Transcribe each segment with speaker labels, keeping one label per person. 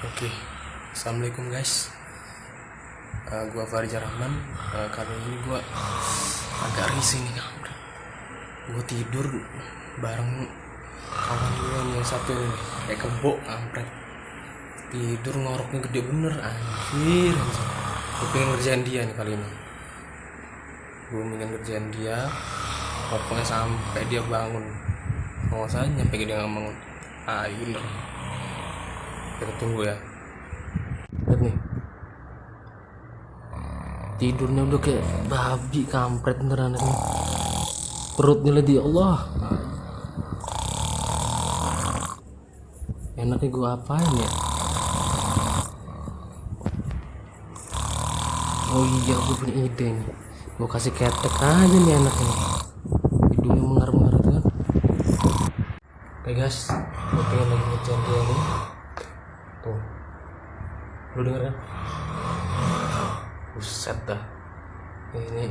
Speaker 1: Oke, assalamualaikum guys. Gua Farizah Rahman. Kali ini gua agak risih nih. Gua tidur bareng kawan gue nih, yang satu nih kayak kebo kampret. Tidur ngoroknya gede bener, anjir. Gue pengen ngerjain dia nih kali ini. Gue pengen ngerjain dia, pokoknya sampai dia bangun. Mau saja nyampe dia nggak bangun. Bener. Kita tunggu ya. Lihat nih, tidurnya udah kayak babi kampret beneran nih. Perutnya lagi, Allah. Enaknya gue apain ya? Oh iya, gue punya ide nih. Gue kasih ketek aja nih anaknya. Hidungnya mengar-mengar kan. Oke guys, gue pengen lagi ngejar dia nih. Tuh, lu denger kan? Buset dah. Ini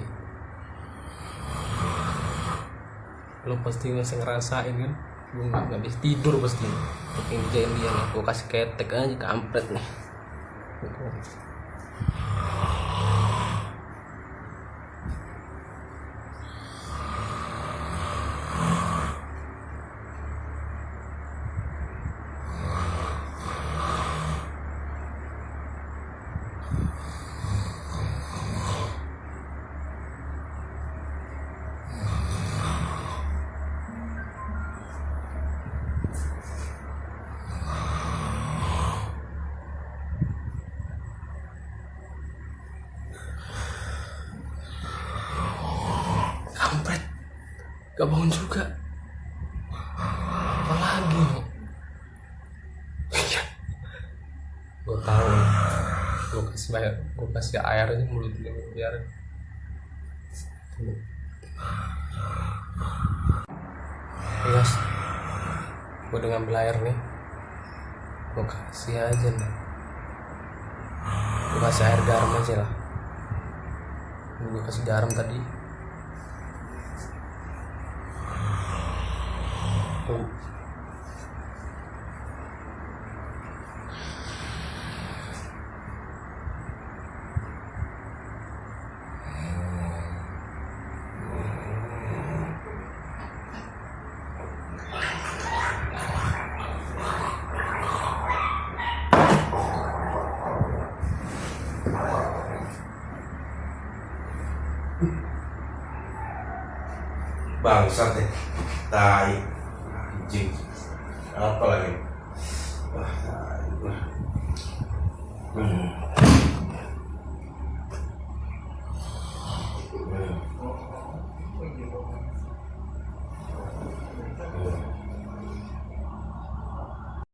Speaker 1: lo pasti masih ngerasain kan? Gue gak bisa tidur pasti. Pengen ngerjain dia nih. Gue kasih ketek aja, kampret nih. Kampret, gak bangun juga. Apa lagi? Gue tahu, gue kasih air aja mulutnya biar. Yes, gue udah ngambil air nih. Gue kasih aja nih. Gue kasih air garam aja lah. Gue kasih garam tadi. Tuh.
Speaker 2: Bangsat deh, tai, anjing, apa lagi? Wah, tai gua.